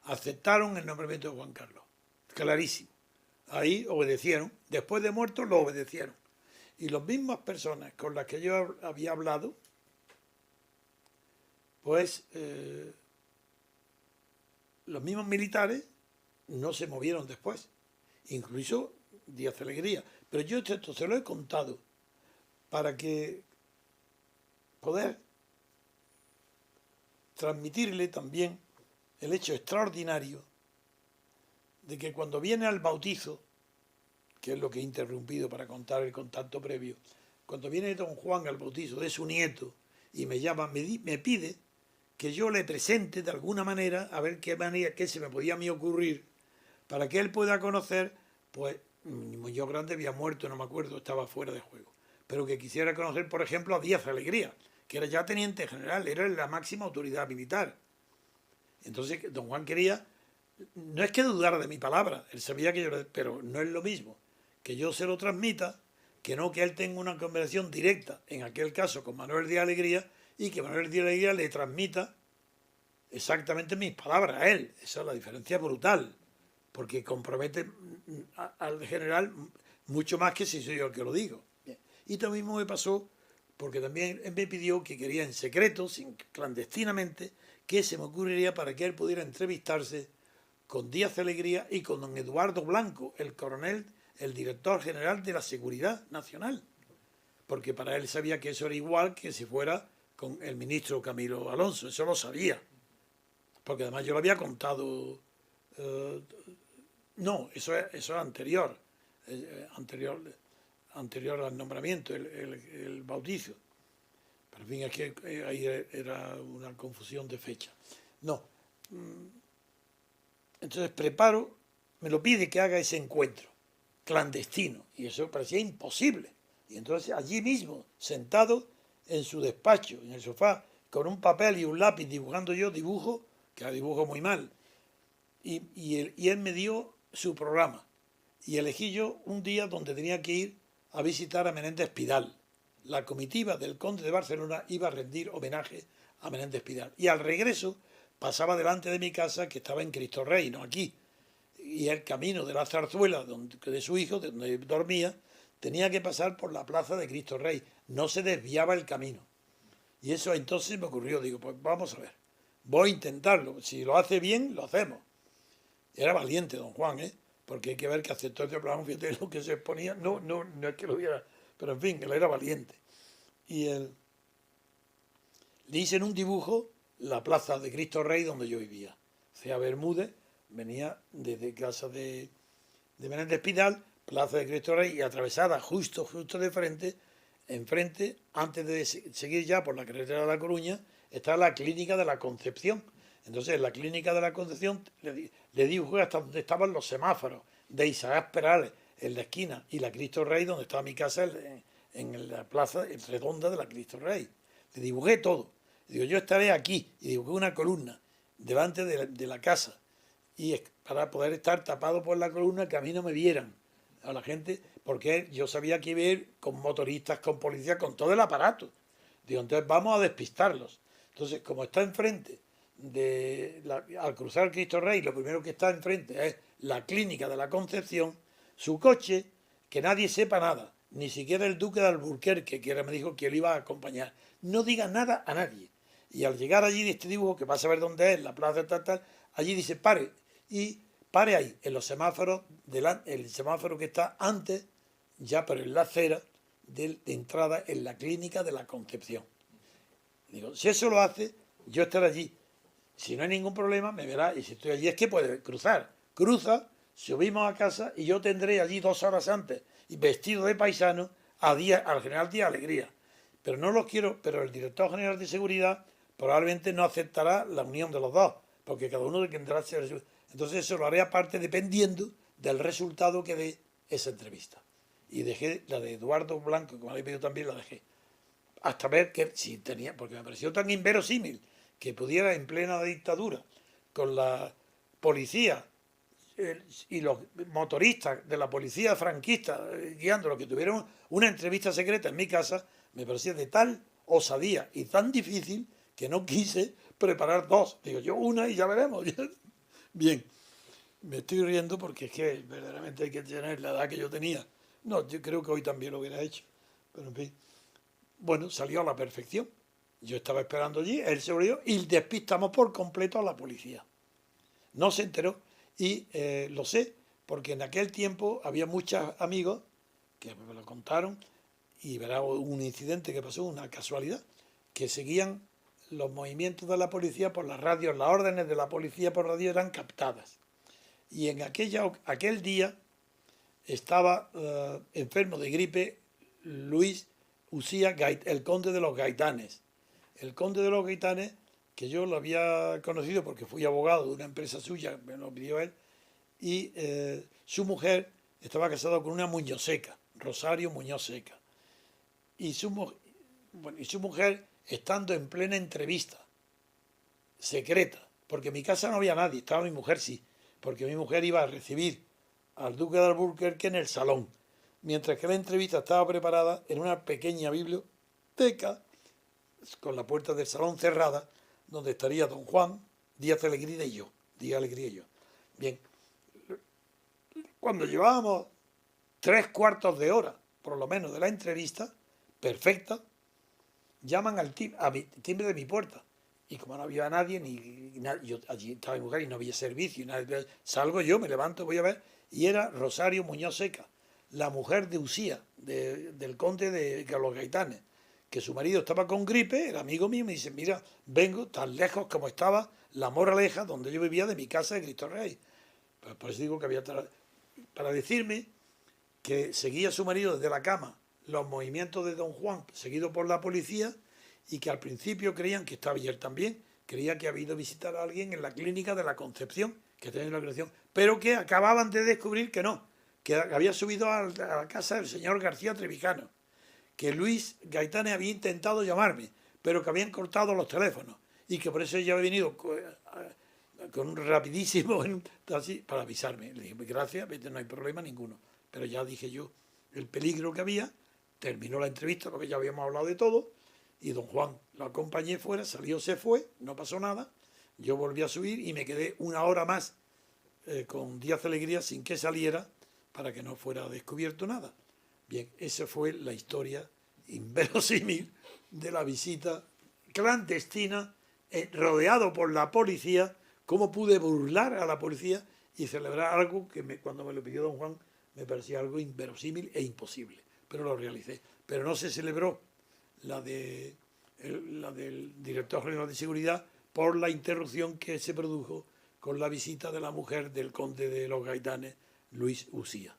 aceptaron el nombramiento de Juan Carlos. Clarísimo. Ahí obedecieron. Después de muerto lo obedecieron. Y las mismas personas con las que yo había hablado, pues los mismos militares no se movieron después. Incluso Díaz Alegría. Pero yo esto se lo he contado para que poder transmitirle también el hecho extraordinario de que cuando viene al bautizo, que es lo que he interrumpido para contar el contacto previo, cuando viene don Juan al bautizo de su nieto y me llama, me pide que yo le presente de alguna manera, a ver qué se me podía a mí ocurrir, para que él pueda conocer, pues Muñoz Grande había muerto, no me acuerdo, estaba fuera de juego, pero que quisiera conocer, por ejemplo, a Díaz Alegría, que era ya teniente general, era la máxima autoridad militar. Entonces don Juan quería, no es que dudara de mi palabra, él sabía que yo, pero no es lo mismo que yo se lo transmita, que no que él tenga una conversación directa, en aquel caso con Manuel Díaz Alegría, y que Manuel Díaz Alegría le transmita exactamente mis palabras a él. Esa es la diferencia brutal, porque compromete al general mucho más que si soy yo el que lo digo. Y lo mismo me pasó, porque también él me pidió que quería en secreto, clandestinamente, que se me ocurriría para que él pudiera entrevistarse con Díaz Alegría y con don Eduardo Blanco, el coronel, el director general de la Seguridad Nacional, porque para él sabía que eso era igual que si fuera con el ministro Camilo Alonso, eso lo sabía, porque además yo lo había contado, no, eso es anterior, anterior, anterior al nombramiento, el bautizo, pero en fin, es que ahí era una confusión de fecha. No, entonces preparo, me lo pide que haga ese encuentro clandestino, y eso parecía imposible. Y entonces allí mismo, sentado en su despacho, en el sofá, con un papel y un lápiz dibujando yo dibujo, que dibujo muy mal, y él me dio su programa, y elegí yo un día donde tenía que ir a visitar a Menéndez Pidal. La comitiva del conde de Barcelona iba a rendir homenaje a Menéndez Pidal, y al regreso pasaba delante de mi casa, que estaba en Cristo Rey, no aquí, y el camino de la zarzuela de su hijo, de donde dormía, tenía que pasar por la plaza de Cristo Rey. No se desviaba el camino. Y eso entonces me ocurrió. Digo, pues vamos a ver. Voy a intentarlo. Si lo hace bien, lo hacemos. Era valiente don Juan, ¿eh? Porque hay que ver que aceptó este plan, fíjate lo que se exponía. No es que lo hubiera. Pero en fin, él era valiente. Y él le hice en un dibujo la plaza de Cristo Rey donde yo vivía. Sea Bermúdez, venía desde casa de Menéndez Pidal, plaza de Cristo Rey, y atravesada justo de frente, enfrente, antes de seguir ya por la carretera de La Coruña, está la Clínica de la Concepción. Entonces, en la Clínica de la Concepción le dibujé hasta donde estaban los semáforos de Isaac Perales, en la esquina, y la Cristo Rey, donde estaba mi casa, en la plaza redonda de la Cristo Rey. Le dibujé todo. Digo, yo estaré aquí, y dibujé una columna delante de la casa, y para poder estar tapado por la columna, que a mí no me vieran a la gente, porque yo sabía que iba a ir con motoristas, con policías, con todo el aparato. Digo, entonces vamos a despistarlos. Entonces, como está enfrente al cruzar Cristo Rey, lo primero que está enfrente es la Clínica de la Concepción, su coche, que nadie sepa nada, ni siquiera el duque de Alburquerque, que me dijo que lo iba a acompañar, no diga nada a nadie. Y al llegar allí de este dibujo, que vas a ver dónde es, la plaza tal, allí dice pare, y pare ahí, en los semáforos, el semáforo que está antes, ya pero en la acera de entrada en la Clínica de la Concepción. Digo, si eso lo hace, yo estaré allí. Si no hay ningún problema, me verá, y si estoy allí es que puede cruzar. Cruza, subimos a casa y yo tendré allí 2 horas antes, y vestido de paisano, al general Díaz Alegría. Pero no lo quiero, pero el director general de seguridad probablemente no aceptará la unión de los dos, porque cada uno tendrá ser. Entonces eso lo haré aparte dependiendo del resultado que dé esa entrevista. Y dejé la de Eduardo Blanco, como habéis pedido también, la dejé. Hasta ver que si tenía, porque me pareció tan inverosímil que pudiera en plena dictadura, con la policía y los motoristas de la policía franquista guiándolo, que tuvieron una entrevista secreta en mi casa, me parecía de tal osadía y tan difícil que no quise preparar 2. Digo, yo una y ya veremos. Bien, me estoy riendo porque es que verdaderamente hay que tener la edad que yo tenía. No, yo creo que hoy también lo hubiera hecho. Pero en fin, bueno, salió a la perfección. Yo estaba esperando allí, él se volvió y despistamos por completo a la policía. No se enteró y lo sé porque en aquel tiempo había muchos amigos que me lo contaron y verá un incidente que pasó, una casualidad, que seguían los movimientos de la policía por las radios, las órdenes de la policía por radio eran captadas. Y en aquel día estaba enfermo de gripe Luis Usía, el conde de los Gaitanes. El conde de los Gaitanes, que yo lo había conocido porque fui abogado de una empresa suya, me lo pidió él, y su mujer estaba casada con una Muñoz Seca, Rosario Muñoz Seca. Y su mujer, estando en plena entrevista, secreta, porque en mi casa no había nadie, estaba mi mujer sí, porque mi mujer iba a recibir al duque de Alburquerque en el salón, mientras que la entrevista estaba preparada en una pequeña biblioteca con la puerta del salón cerrada, donde estaría don Juan, Díaz Alegría y yo, Díaz Alegría y yo. Bien, cuando llevábamos 3/4 de hora, por lo menos, de la entrevista, perfecta, llaman a mi timbre de mi puerta. Y como no había nadie, yo allí estaba mi mujer y no había servicio, salgo yo, me levanto, voy a ver, y era Rosario Muñoz Seca, la mujer de Usía, del conde de los Gaitanes, que su marido estaba con gripe, era amigo mío, me dice, mira, vengo tan lejos como estaba la Moraleja, donde yo vivía, de mi casa de Cristo Rey. Pues por eso digo que había... Para decirme que seguía su marido desde la cama los movimientos de don Juan, seguido por la policía, y que al principio creían que estaba, y él también, creía que había ido a visitar a alguien en la clínica de la Concepción, que tenía la Concepción, pero que acababan de descubrir que no, que había subido a la casa del señor García Trevijano, que Luis Gaitanes había intentado llamarme, pero que habían cortado los teléfonos, y que por eso ella había venido con un rapidísimo así, para avisarme. Le dije, gracias, no hay problema ninguno. Pero ya dije yo el peligro que había, terminó la entrevista porque ya habíamos hablado de todo, y don Juan lo acompañé fuera, salió, se fue, no pasó nada, yo volví a subir y me quedé una hora más con Díaz Alegría sin que saliera para que no fuera descubierto nada. Bien, esa fue la historia inverosímil de la visita clandestina, rodeado por la policía, cómo pude burlar a la policía y celebrar algo que cuando me lo pidió don Juan me parecía algo inverosímil e imposible, pero lo realicé. Pero no se celebró la del director general de seguridad por la interrupción que se produjo con la visita de la mujer del conde de los Gaitanes, Luis Usía.